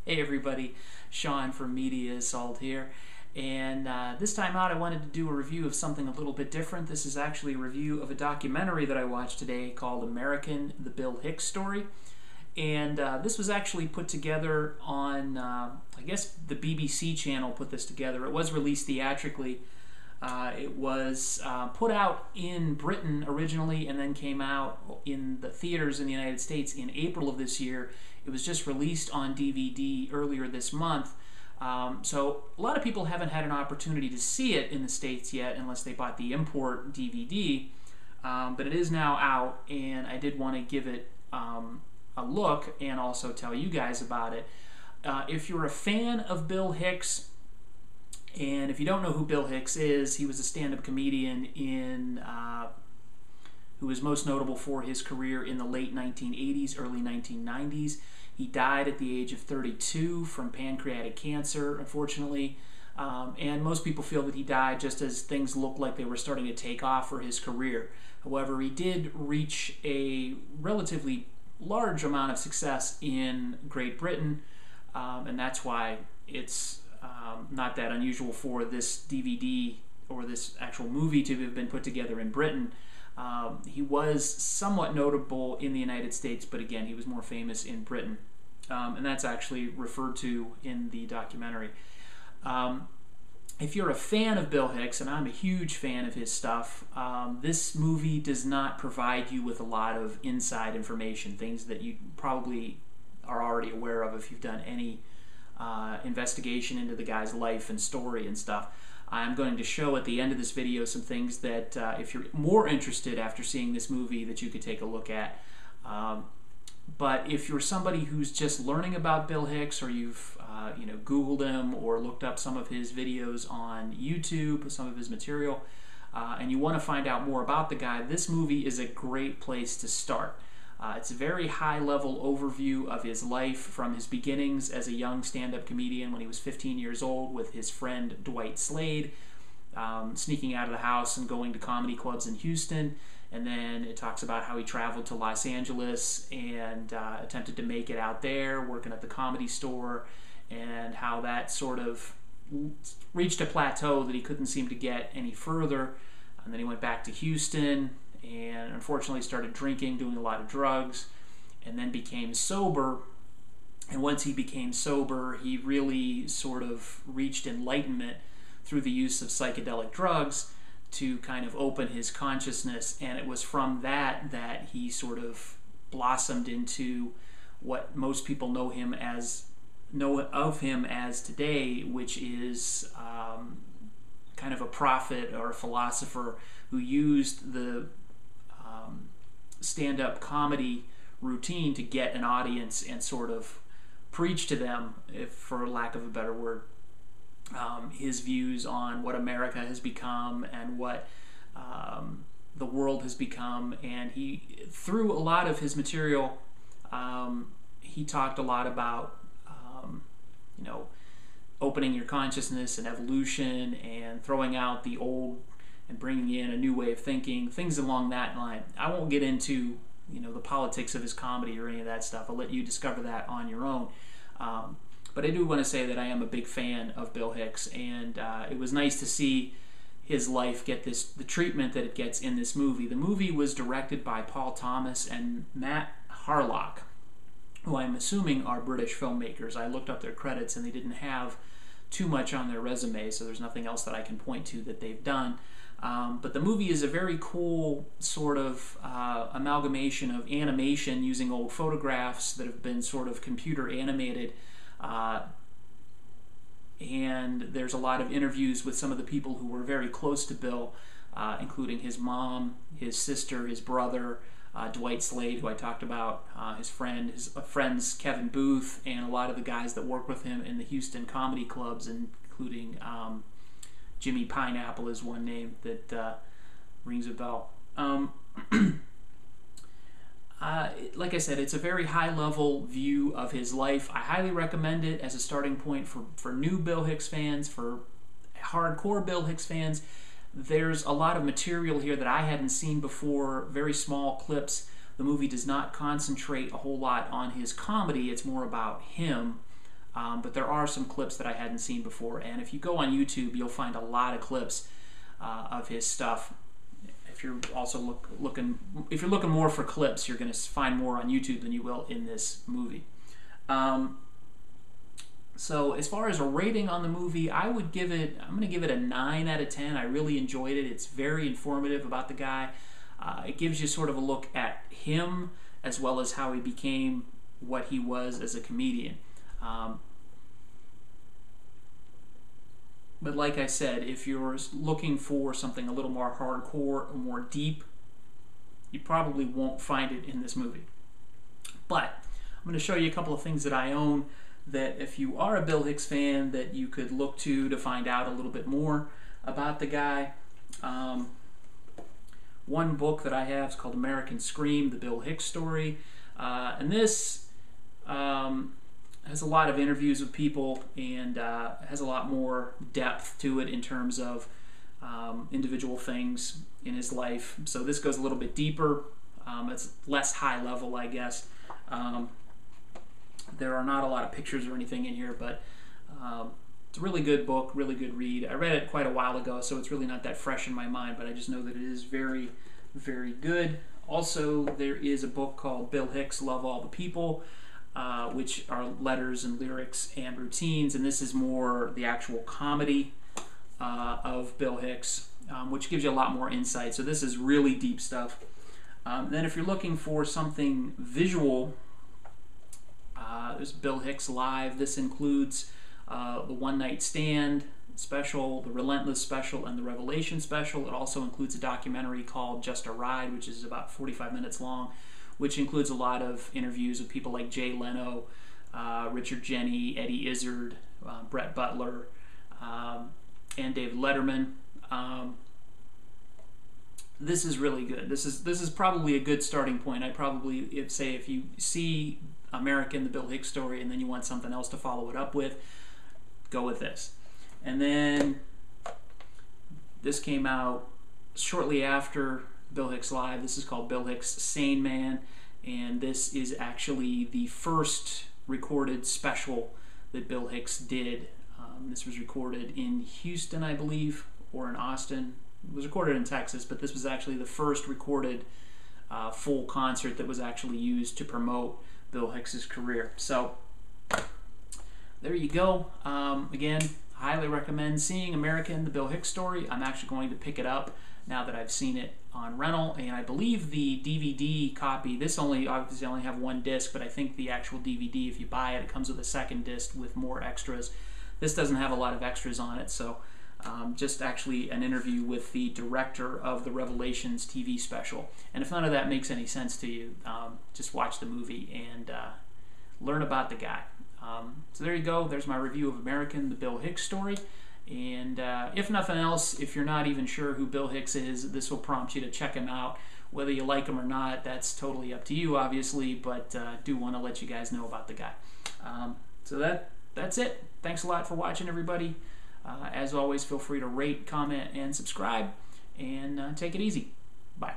Hey everybody, Sean from Media Assault here, and this time out I wanted to do a review of something a little bit different. This is actually a review of a documentary that I watched today called The Bill Hicks Story, and this was actually put together on, I guess the BBC channel put this together. It was released theatrically. It was put out in Britain originally and then came out in the theaters in the United States in April of this year. It was just released on DVD earlier this month. So a lot of people haven't had an opportunity to see it in the States yet unless they bought the import DVD. But it is now out, and I did want to give it a look and also tell you guys about it. If you're a fan of Bill Hicks, and if you don't know who Bill Hicks is, he was a stand-up comedian who was most notable for his career in the late 1980s, early 1990s. He died at the age of 32 from pancreatic cancer, unfortunately. And most people feel that he died just as things looked like they were starting to take off for his career. However, he did reach a relatively large amount of success in Great Britain, and that's why it's not that unusual for this DVD or this actual movie to have been put together in Britain. He was somewhat notable in the United States, but again, he was more famous in Britain. And that's actually referred to in the documentary. If you're a fan of Bill Hicks, and I'm a huge fan of his stuff, this movie does not provide you with a lot of inside information, things that you probably are already aware of if you've done any investigation into the guy's life and story and stuff. I'm going to show at the end of this video some things that if you're more interested after seeing this movie that you could take a look at. But if you're somebody who's just learning about Bill Hicks, or you've Googled him or looked up some of his videos on YouTube, some of his material, and you want to find out more about the guy, this movie is a great place to start. It's a very high-level overview of his life from his beginnings as a young stand-up comedian when he was 15 years old with his friend Dwight Slade, sneaking out of the house and going to comedy clubs in Houston. And then it talks about how he traveled to Los Angeles and attempted to make it out there, working at the Comedy Store, and how that sort of reached a plateau that he couldn't seem to get any further. And then he went back to Houston and unfortunately started drinking, doing a lot of drugs, and then became sober. And once he became sober, he really sort of reached enlightenment through the use of psychedelic drugs to kind of open his consciousness, and it was from that that he sort of blossomed into what most people know of him as today, which is kind of a prophet or a philosopher who used the stand-up comedy routine to get an audience and sort of preach to them, if for lack of a better word, his views on what America has become and what the world has become. And he, through a lot of his material, he talked a lot about opening your consciousness and evolution and throwing out the old and bringing in a new way of thinking, things along that line. I won't get into the politics of his comedy or any of that stuff. I'll let you discover that on your own. But I do want to say that I am a big fan of Bill Hicks, and it was nice to see his life get the treatment that it gets in this movie. The movie was directed by Paul Thomas and Matt Harlock, who I'm assuming are British filmmakers. I looked up their credits, and they didn't have too much on their resume, so there's nothing else that I can point to that they've done. But the movie is a very cool sort of amalgamation of animation using old photographs that have been sort of computer animated. And there's a lot of interviews with some of the people who were very close to Bill, including his mom, his sister, his brother, Dwight Slade, who I talked about, his friends Kevin Booth, and a lot of the guys that work with him in the Houston comedy clubs, including Jimmy Pineapple is one name that rings a bell. Like I said, it's a very high-level view of his life. I highly recommend it as a starting point for new Bill Hicks fans, for hardcore Bill Hicks fans. There's a lot of material here that I hadn't seen before, very small clips. The movie does not concentrate a whole lot on his comedy. It's more about him. but there are some clips that I hadn't seen before. And if you go on YouTube, you'll find a lot of clips of his stuff. If you're also looking more for clips, you're going to find more on YouTube than you will in this movie. So as far as a rating on the movie, I'm going to give it a 9 out of 10. I really enjoyed it. It's very informative about the guy. It gives you sort of a look at him as well as how he became what he was as a comedian. But like I said, if you're looking for something a little more hardcore or more deep, you probably won't find it in this movie. But I'm going to show you a couple of things that I own that if you are a Bill Hicks fan, that you could look to find out a little bit more about the guy. One book that I have is called American Scream, The Bill Hicks Story. And this has a lot of interviews with people and has a lot more depth to it in terms of individual things in his life. So this goes a little bit deeper. It's less high level, I guess. There are not a lot of pictures or anything in here, but it's a really good book, really good read. I read it quite a while ago, so it's really not that fresh in my mind, but I just know that it is very, very good. Also, there is a book called Bill Hicks, Love All the People, which are letters and lyrics and routines, and this is more the actual comedy of Bill Hicks, which gives you a lot more insight. So this is really deep stuff. Then if you're looking for something visual, there's Bill Hicks Live. This includes the One Night Stand special, the Relentless special, and the Revelation special. It also includes a documentary called Just a Ride, which is about 45 minutes long, which includes a lot of interviews with people like Jay Leno, Richard Jeni, Eddie Izzard, Brett Butler, and David Letterman. This is really good. This is probably a good starting point. I'd probably say if you see American, the Bill Hicks Story, and then you want something else to follow it up with, go with this. And then this came out shortly after Bill Hicks Live. This is called Bill Hicks Sane Man, and this is actually the first recorded special that Bill Hicks did. This was recorded in Houston, I believe, or in Austin. It was recorded in Texas, but this was actually the first recorded full concert that was actually used to promote Bill Hicks's career. So there you go. Again, highly recommend seeing American, the Bill Hicks Story. I'm actually going to pick it up now that I've seen it on rental, and I believe the DVD copy, this obviously only have one disc, but I think the actual DVD, if you buy it, it comes with a second disc with more extras. This doesn't have a lot of extras on it, so just actually an interview with the director of the Revelations TV special. And if none of that makes any sense to you, just watch the movie and learn about the guy. So there you go. There's my review of American, the Bill Hicks Story. And if nothing else, if you're not even sure who Bill Hicks is, this will prompt you to check him out. Whether you like him or not, that's totally up to you, obviously, but do want to let you guys know about the guy. So that's it. Thanks a lot for watching, everybody. As always, feel free to rate, comment, and subscribe, and take it easy. Bye.